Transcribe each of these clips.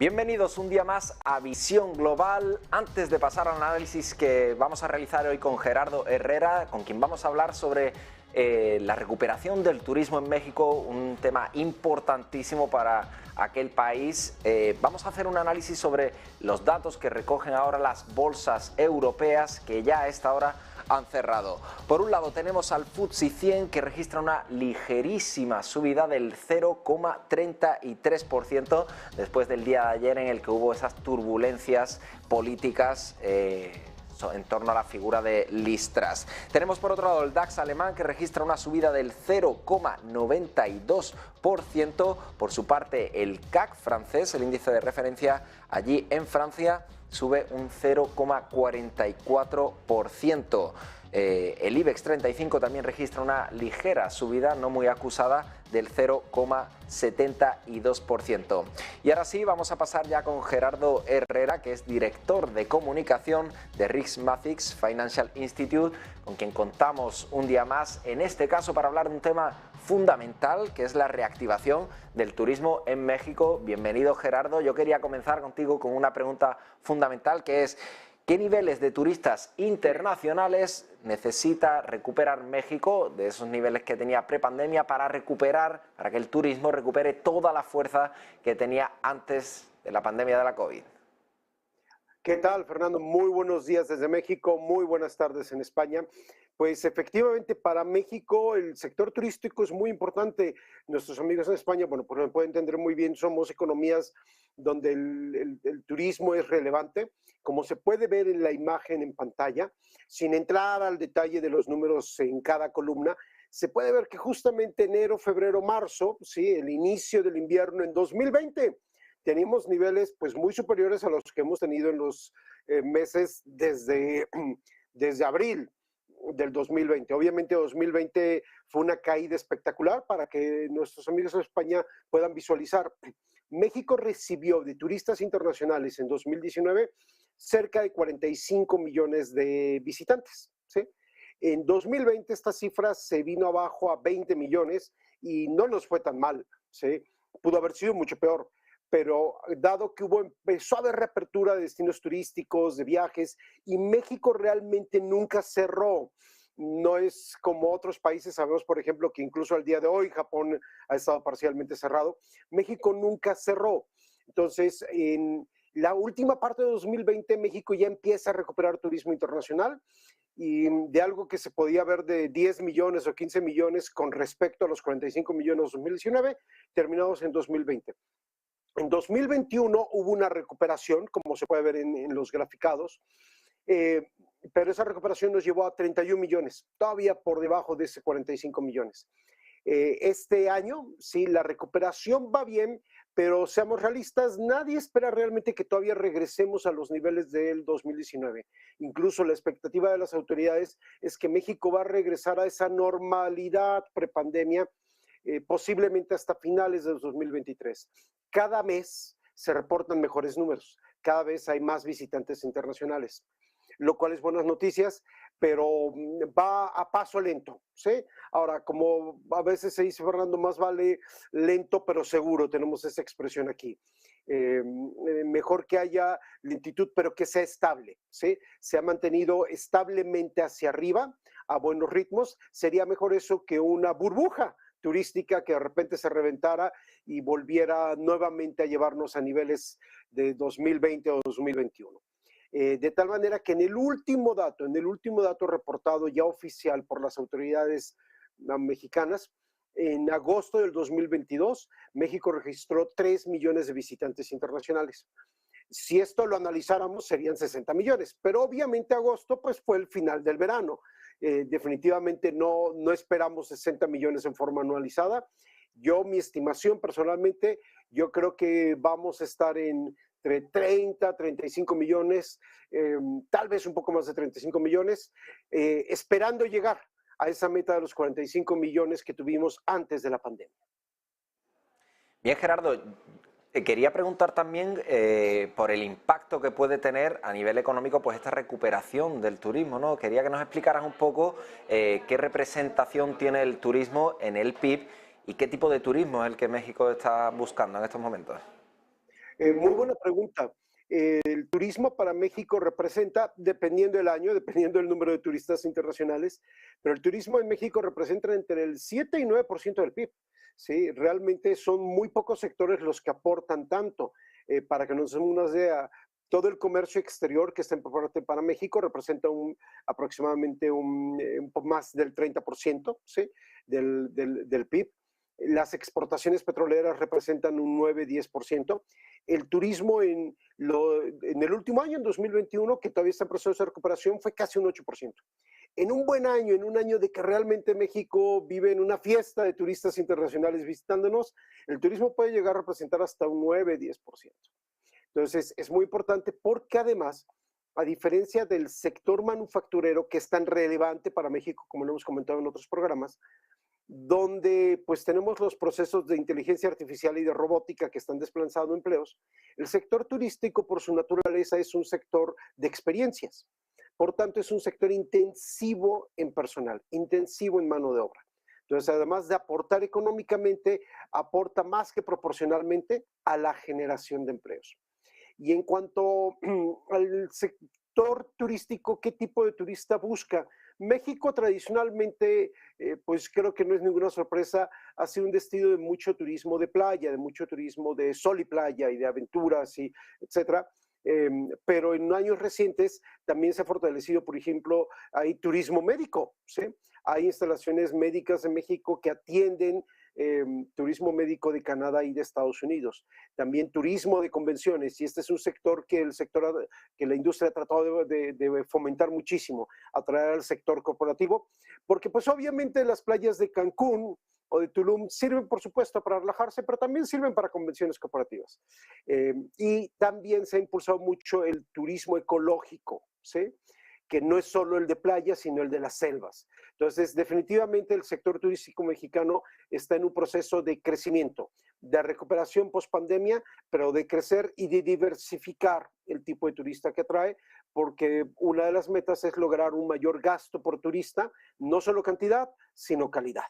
Bienvenidos un día más a Visión Global. Antes de pasar al análisis que vamos a realizar hoy con Gerardo Herrera, con quien vamos a hablar sobre la recuperación del turismo en México, un tema importantísimo para aquel país. Vamos a hacer un análisis sobre los datos que recogen ahora las bolsas europeas que ya a esta hora han cerrado. Por un lado tenemos al FTSE 100 que registra una ligerísima subida del 0,33% después del día de ayer en el que hubo esas turbulencias políticas en torno a la figura de Liz Truss. Tenemos por otro lado el DAX alemán que registra una subida del 0,92%. Por su parte el CAC francés, el índice de referencia allí en Francia, sube un 0,44%. El IBEX 35 también registra una ligera subida, no muy acusada, del 0,72%. Y ahora sí, vamos a pasar ya con Gerardo Herrera, que es director de comunicación de Riskmathix Financial Institute, con quien contamos un día más, en este caso para hablar de un tema fundamental, que es la reactivación del turismo en México. Bienvenido, Gerardo. Yo quería comenzar contigo con una pregunta fundamental, que es: ¿qué niveles de turistas internacionales necesita recuperar México de esos niveles que tenía prepandemia para que el turismo recupere toda la fuerza que tenía antes de la pandemia de la COVID? ¿Qué tal, Fernando? Muy buenos días desde México, muy buenas tardes en España. Pues efectivamente para México el sector turístico es muy importante. Nuestros amigos en España, bueno, pues lo pueden entender muy bien, somos economías donde el turismo es relevante, como se puede ver en la imagen en pantalla, sin entrar al detalle de los números en cada columna. Se puede ver que justamente enero, febrero, marzo, ¿sí?, el inicio del invierno en 2020, teníamos niveles pues muy superiores a los que hemos tenido en los meses desde abril del 2020. Obviamente 2020 fue una caída espectacular para que nuestros amigos de España puedan visualizar. México recibió de turistas internacionales en 2019 cerca de 45 millones de visitantes, ¿sí? En 2020 esta cifra se vino abajo a 20 millones y no nos fue tan mal, ¿sí? Pudo haber sido mucho peor, pero dado que empezó a haber reapertura de destinos turísticos, de viajes, y México realmente nunca cerró. No es como otros países, sabemos por ejemplo que incluso al día de hoy Japón ha estado parcialmente cerrado. México nunca cerró. Entonces, en la última parte de 2020 México ya empieza a recuperar turismo internacional, y de algo que se podía ver de 10 millones o 15 millones con respecto a los 45 millones de 2019, terminados en 2020. En 2021 hubo una recuperación, como se puede ver en los graficados, pero esa recuperación nos llevó a 31 millones, todavía por debajo de ese 45 millones. Este año, sí, la recuperación va bien, pero seamos realistas, nadie espera realmente que todavía regresemos a los niveles del 2019. Incluso la expectativa de las autoridades es que México va a regresar a esa normalidad prepandemia, posiblemente hasta finales de 2023. Cada mes se reportan mejores números, cada vez hay más visitantes internacionales, lo cual es buenas noticias, pero va a paso lento, ¿sí? Ahora, como a veces se dice, Fernando, más vale lento pero seguro, tenemos esa expresión aquí. Mejor que haya lentitud, pero que sea estable, ¿sí? Se ha mantenido establemente hacia arriba, a buenos ritmos. Sería mejor eso que una burbuja turística que de repente se reventara y volviera nuevamente a llevarnos a niveles de 2020 o 2021. De tal manera que en el último dato reportado ya oficial por las autoridades mexicanas, en agosto del 2022, México registró 3 millones de visitantes internacionales. Si esto lo analizáramos, serían 60 millones, pero obviamente agosto pues fue el final del verano. Definitivamente no esperamos 60 millones en forma anualizada. Mi estimación personalmente, yo creo que vamos a estar entre 30, 35 millones, tal vez un poco más de 35 millones, esperando llegar a esa meta de los 45 millones que tuvimos antes de la pandemia. Bien, Gerardo, te quería preguntar también por el impacto que puede tener a nivel económico pues esta recuperación del turismo, ¿no? Quería que nos explicaras un poco qué representación tiene el turismo en el PIB y qué tipo de turismo es el que México está buscando en estos momentos. Muy buena pregunta. El turismo para México representa, dependiendo del año, dependiendo del número de turistas internacionales, pero el turismo en México representa entre el 7 y 9% del PIB. ¿Sí? Realmente son muy pocos sectores los que aportan tanto. Para que nos demos una idea, todo el comercio exterior que está en parte para México representa aproximadamente un poco más del 30%, ¿sí? del PIB. Las exportaciones petroleras representan un 9-10%. El turismo en el último año, en 2021, que todavía está en proceso de recuperación, fue casi un 8%. En un buen año, en un año de que realmente México vive en una fiesta de turistas internacionales visitándonos, el turismo puede llegar a representar hasta un 9-10%. Entonces, es muy importante porque además, a diferencia del sector manufacturero, que es tan relevante para México, como lo hemos comentado en otros programas, donde pues tenemos los procesos de inteligencia artificial y de robótica que están desplazando empleos, el sector turístico por su naturaleza es un sector de experiencias. Por tanto, es un sector intensivo en personal, intensivo en mano de obra. Entonces, además de aportar económicamente, aporta más que proporcionalmente a la generación de empleos. Y en cuanto al sector turístico, ¿qué tipo de turista busca? México tradicionalmente, pues creo que no es ninguna sorpresa, ha sido un destino de mucho turismo de playa, de mucho turismo de sol y playa y de aventuras, y etcétera. Pero en años recientes también se ha fortalecido, por ejemplo, hay turismo médico, ¿sí? Hay instalaciones médicas en México que atienden turismo médico de Canadá y de Estados Unidos. También turismo de convenciones, y este es un sector que la industria ha tratado de fomentar muchísimo, atraer al sector corporativo, porque pues obviamente las playas de Cancún o de Tulum sirven, por supuesto, para relajarse, pero también sirven para convenciones corporativas. Y también se ha impulsado mucho el turismo ecológico, ¿sí? Que no es solo el de playa, sino el de las selvas. Entonces, definitivamente el sector turístico mexicano está en un proceso de crecimiento, de recuperación post-pandemia, pero de crecer y de diversificar el tipo de turista que atrae, porque una de las metas es lograr un mayor gasto por turista, no solo cantidad, sino calidad.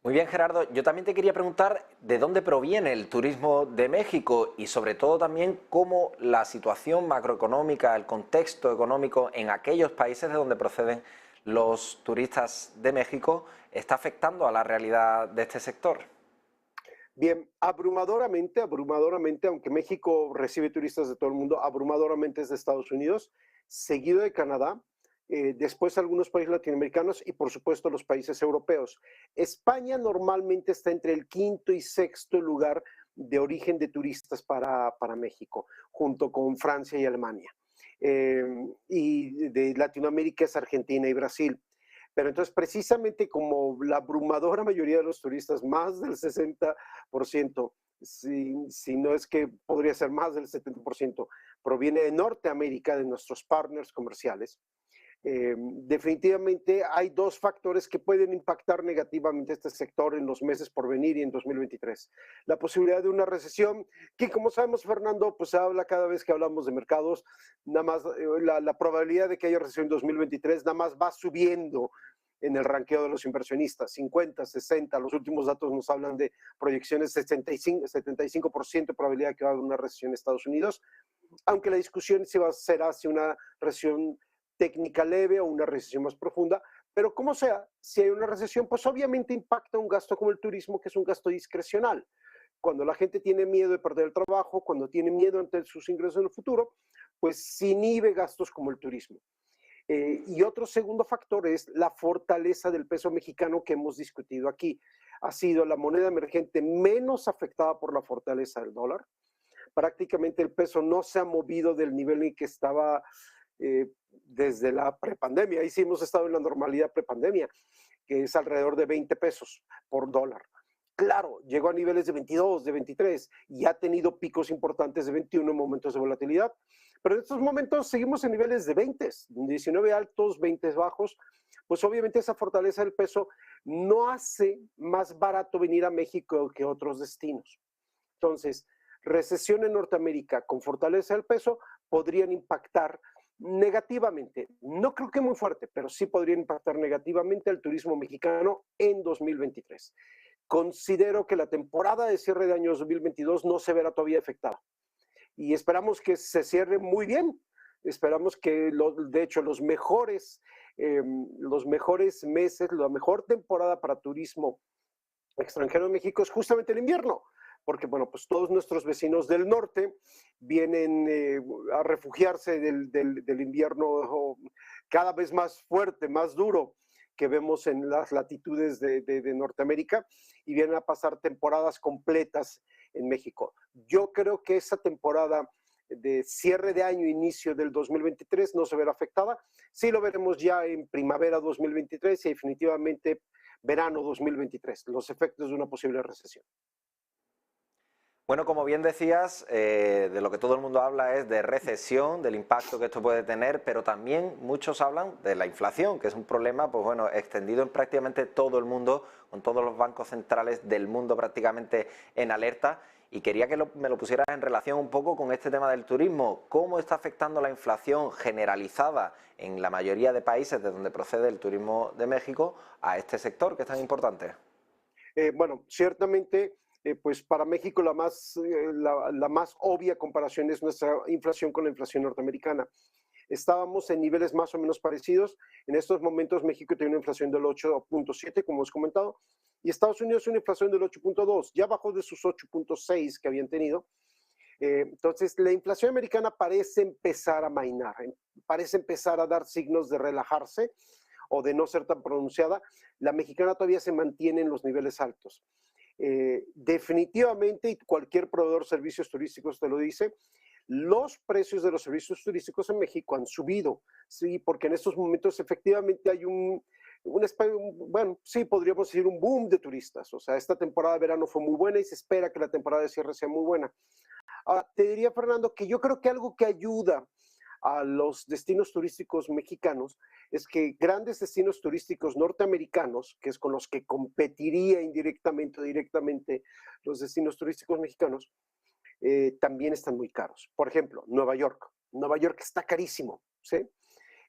Muy bien, Gerardo. Yo también te quería preguntar de dónde proviene el turismo de México y sobre todo también cómo la situación macroeconómica, el contexto económico en aquellos países de donde proceden los turistas de México está afectando a la realidad de este sector. Bien, abrumadoramente, aunque México recibe turistas de todo el mundo, abrumadoramente es de Estados Unidos, seguido de Canadá, después algunos países latinoamericanos y por supuesto los países europeos. España normalmente está entre el quinto y sexto lugar de origen de turistas para México, junto con Francia y Alemania. Y de Latinoamérica es Argentina y Brasil. Pero entonces, precisamente como la abrumadora mayoría de los turistas, más del 60%, si no es que podría ser más del 70%, proviene de Norteamérica, de nuestros partners comerciales, definitivamente hay dos factores que pueden impactar negativamente a este sector en los meses por venir y en 2023. La posibilidad de una recesión, que como sabemos, Fernando, pues se habla cada vez que hablamos de mercados, nada más la probabilidad de que haya recesión en 2023 nada más va subiendo en el ranqueo de los inversionistas, 50, 60, los últimos datos nos hablan de proyecciones de 75% de probabilidad de que va a haber una recesión en Estados Unidos, aunque la discusión será si una recesión técnica leve o una recesión más profunda, pero como sea, si hay una recesión, pues obviamente impacta un gasto como el turismo, que es un gasto discrecional. Cuando la gente tiene miedo de perder el trabajo, cuando tiene miedo ante sus ingresos en el futuro, pues se inhibe gastos como el turismo. Y otro segundo factor es la fortaleza del peso mexicano que hemos discutido aquí. Ha sido la moneda emergente menos afectada por la fortaleza del dólar. Prácticamente el peso no se ha movido del nivel en que estaba desde la prepandemia. Ahí sí hemos estado en la normalidad prepandemia, que es alrededor de 20 pesos por dólar. Claro, llegó a niveles de 22, de 23 y ha tenido picos importantes de 21 en momentos de volatilidad. Pero en estos momentos seguimos en niveles de 20, 19 altos, 20 bajos. Pues obviamente esa fortaleza del peso no hace más barato venir a México que otros destinos. Entonces, recesión en Norteamérica con fortaleza del peso podrían impactar negativamente, no creo que muy fuerte, pero sí podría impactar negativamente al turismo mexicano en 2023. considero que la temporada de cierre de año 2022 no se verá todavía afectada. Y esperamos que se cierre muy bien. Esperamos que, de hecho, los mejores meses, la mejor temporada para turismo extranjero en México es justamente el invierno, porque, bueno, pues todos nuestros vecinos del norte vienen a refugiarse del invierno cada vez más fuerte, más duro que vemos en las latitudes de Norteamérica, y vienen a pasar temporadas completas en México. Yo creo que esa temporada de cierre de año, inicio del 2023, no se verá afectada. Sí lo veremos ya en primavera 2023 y definitivamente verano 2023, los efectos de una posible recesión. Bueno, como bien decías, de lo que todo el mundo habla es de recesión, del impacto que esto puede tener, pero también muchos hablan de la inflación, que es un problema, pues bueno, extendido en prácticamente todo el mundo, con todos los bancos centrales del mundo prácticamente en alerta. Y quería que me lo pusieras en relación un poco con este tema del turismo. ¿Cómo está afectando la inflación generalizada en la mayoría de países de donde procede el turismo de México a este sector que es tan importante? Bueno, ciertamente, pues para México la más obvia comparación es nuestra inflación con la inflación norteamericana. Estábamos en niveles más o menos parecidos. En estos momentos México tiene una inflación del 8.7, como hemos comentado, y Estados Unidos una inflación del 8.2, ya bajó de sus 8.6 que habían tenido. Entonces, la inflación americana parece empezar a mainar, parece empezar a dar signos de relajarse o de no ser tan pronunciada. La mexicana todavía se mantiene en los niveles altos. Definitivamente, y cualquier proveedor de servicios turísticos te lo dice, los precios de los servicios turísticos en México han subido, sí, porque en estos momentos efectivamente hay bueno, sí, podríamos decir un boom de turistas. O sea, esta temporada de verano fue muy buena y se espera que la temporada de cierre sea muy buena. Ahora, te diría, Fernando, que yo creo que algo que ayuda a los destinos turísticos mexicanos es que grandes destinos turísticos norteamericanos, que es con los que competiría indirectamente o directamente los destinos turísticos mexicanos, también están muy caros. Por ejemplo, Nueva York. Nueva York está carísimo, ¿sí?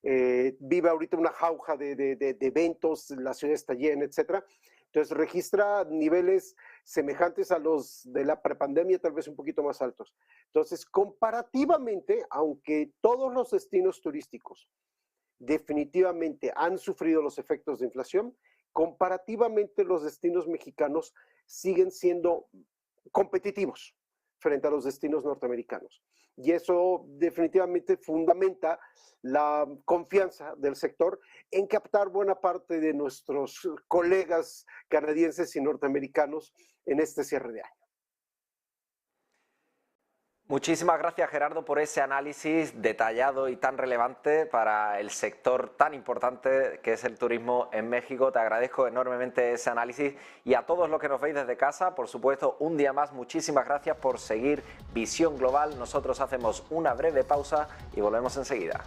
Vive ahorita una jauja de eventos, la ciudad está llena, etcétera. Entonces registra niveles semejantes a los de la prepandemia, tal vez un poquito más altos. Entonces, comparativamente, aunque todos los destinos turísticos definitivamente han sufrido los efectos de inflación, comparativamente los destinos mexicanos siguen siendo competitivos frente a los destinos norteamericanos. Y eso definitivamente fundamenta la confianza del sector en captar buena parte de nuestros colegas canadienses y norteamericanos en este cierre de año. Muchísimas gracias, Gerardo, por ese análisis detallado y tan relevante para el sector tan importante que es el turismo en México. Te agradezco enormemente ese análisis, y a todos los que nos veis desde casa, por supuesto, un día más, muchísimas gracias por seguir Visión Global. Nosotros hacemos una breve pausa y volvemos enseguida.